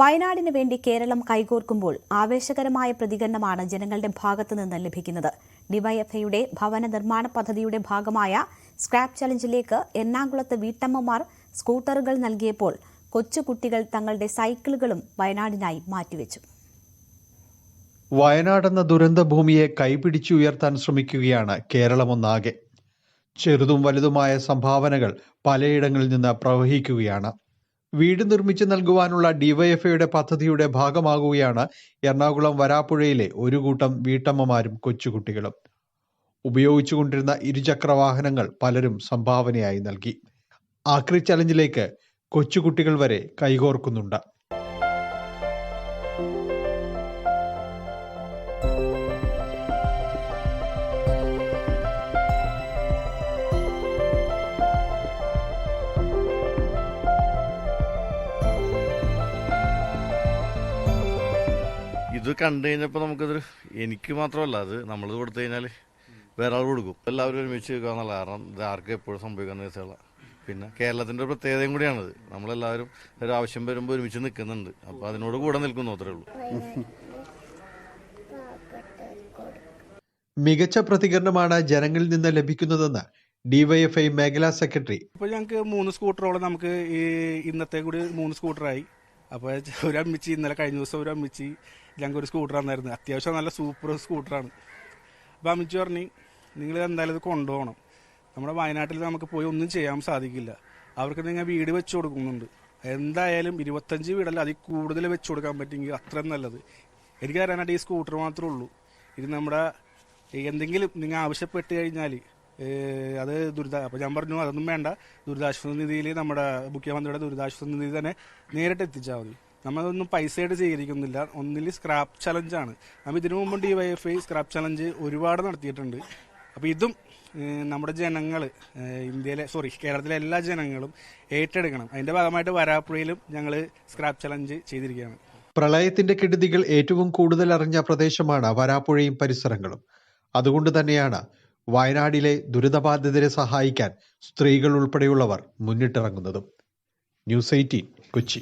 വയനാടിന് വേണ്ടി കേരളം കൈകോർക്കുമ്പോൾ ആവേശകരമായ പ്രതികരണമാണ് ജനങ്ങളുടെ ഭാഗത്തു നിന്ന് ലഭിക്കുന്നത്. ഡിവൈഎഫ്ഐയുടെ ഭവന നിർമ്മാണ പദ്ധതിയുടെ ഭാഗമായ സ്ക്രാപ്പ് ചലഞ്ചിലേക്ക് എറണാകുളത്ത് വീട്ടമ്മമാർ സ്കൂട്ടറുകൾ നൽകിയപ്പോൾ കൊച്ചുകുട്ടികൾ തങ്ങളുടെ സൈക്കിളുകളും വയനാടിനായി മാറ്റിവെച്ചു. വയനാടെന്ന ദുരന്ത ഭൂമിയെ കൈപിടിച്ചുയർത്താൻ ശ്രമിക്കുകയാണ് കേരളമൊന്നാകെ. ചെറുതും വലുതുമായ സംഭാവനകൾ പലയിടങ്ങളിൽ നിന്ന് പ്രവഹിക്കുകയാണ്. വീട് നിർമ്മിച്ചു നൽകുവാനുള്ള ഡിവൈഎഫ്ഐയുടെ പദ്ധതിയുടെ ഭാഗമാകുകയാണ് എറണാകുളം വരാപ്പുഴയിലെ ഒരു കൂട്ടം വീട്ടമ്മമാരും കൊച്ചുകുട്ടികളും. ഉപയോഗിച്ചുകൊണ്ടിരുന്ന ഇരുചക്ര വാഹനങ്ങൾ പലരും സംഭാവനയായി നൽകി. ആക്രി ചലഞ്ചിലേക്ക് കൊച്ചുകുട്ടികൾ വരെ കൈകോർക്കുന്നുണ്ട്. ഇത് കണ്ടു കഴിഞ്ഞപ്പോൾ നമുക്കതൊരു എനിക്ക് മാത്രമല്ല, അത് നമ്മളിത് കൊടുത്തു കഴിഞ്ഞാൽ വേറെ ആൾ കൊടുക്കും. എല്ലാവരും ഒരുമിച്ച് വെക്കുക എന്നുള്ള, കാരണം ഇത് ആർക്കും എപ്പോഴും സംഭവിക്കാവുന്ന കേസുകളാണ്. പിന്നെ കേരളത്തിൻ്റെ ഒരു പ്രത്യേകതയും കൂടിയാണിത്. നമ്മളെല്ലാവരും ഒരു ആവശ്യം വരുമ്പോൾ ഒരുമിച്ച് നിൽക്കുന്നുണ്ട്. അപ്പോൾ അതിനോട് കൂടെ നിൽക്കുന്നു അത്രേ ഉള്ളൂ. മികച്ച പ്രതികരണമാണ് ജനങ്ങളിൽ നിന്ന് ലഭിക്കുന്നതെന്ന് ഡിവൈഎഫ്ഐ മേഖലാ സെക്രട്ടറി. ഇപ്പോൾ ഞങ്ങൾക്ക് 3 സ്കൂട്ടറോളം നമുക്ക് ഈ ഇന്നത്തെ കൂടി 3 സ്കൂട്ടറായി. അപ്പോൾ ഒരു അമ്മിച്ചി ഇന്നലെ കഴിഞ്ഞ ദിവസം ഒരു അമ്മിച്ചി ഞങ്ങൾക്ക് ഒരു സ്കൂട്ടർ തന്നായിരുന്നു. അത്യാവശ്യം നല്ല സൂപ്പർ സ്കൂട്ടറാണ്. അപ്പോൾ അമ്മിച്ചി പറഞ്ഞു, നിങ്ങൾ എന്തായാലും ഇത് കൊണ്ടുപോകണം. നമ്മുടെ വയനാട്ടിൽ നമുക്ക് പോയി ഒന്നും ചെയ്യാൻ സാധിക്കില്ല. അവർക്ക് നിങ്ങൾ വീട് വെച്ച് കൊടുക്കുന്നുണ്ട്. എന്തായാലും 25 വീടല്ല, അതിൽ കൂടുതൽ വെച്ച് കൊടുക്കാൻ പറ്റുമെങ്കിൽ അത്രയും നല്ലത്. എനിക്ക് അറിയാനായിട്ട് ഈ സ്കൂട്ടർ മാത്രമേ ഉള്ളൂ. ഇത് നമ്മുടെ എന്തെങ്കിലും നിങ്ങൾ ആവശ്യപ്പെട്ട് കഴിഞ്ഞാൽ അത് അപ്പോൾ ഞാൻ പറഞ്ഞു അതൊന്നും വേണ്ട, ദുരിതാശ്വാസ നിധിയിൽ നമ്മുടെ മുഖ്യമന്ത്രിയുടെ ദുരിതാശ്വാസ നിധി തന്നെ നേരിട്ട് എത്തിച്ചാൽ മതി. നമ്മളതൊന്നും പൈസയായിട്ട് സ്വീകരിക്കുന്നില്ല. ഒന്നിൽ സ്ക്രാപ്പ് ചലഞ്ചാണ്. നമ്മൾ ഇതിനു മുമ്പ് ഡിവൈഎഫ്ഐ സ്ക്രാപ്പ് ചലഞ്ച് ഒരുപാട് നടത്തിയിട്ടുണ്ട്. അപ്പോൾ ഇതും നമ്മുടെ ജനങ്ങൾ കേരളത്തിലെ എല്ലാ ജനങ്ങളും ഏറ്റെടുക്കണം. അതിൻ്റെ ഭാഗമായിട്ട് വരാപ്പുഴയിലും ഞങ്ങൾ സ്ക്രാപ്പ് ചലഞ്ച് ചെയ്തിരിക്കുകയാണ്. പ്രളയത്തിന്റെ കെടുതികൾ ഏറ്റവും കൂടുതൽ അറിഞ്ഞ പ്രദേശമാണ് വരാപ്പുഴയും പരിസരങ്ങളും. അതുകൊണ്ട് തന്നെയാണ് വയനാടിലെ ദുരിതബാധിതരെ സഹായിക്കാൻ സ്ത്രീകൾ ഉൾപ്പെടെയുള്ളവർ മുന്നിട്ടിറങ്ങുന്നതും. ന്യൂസ് 18 കൊച്ചി.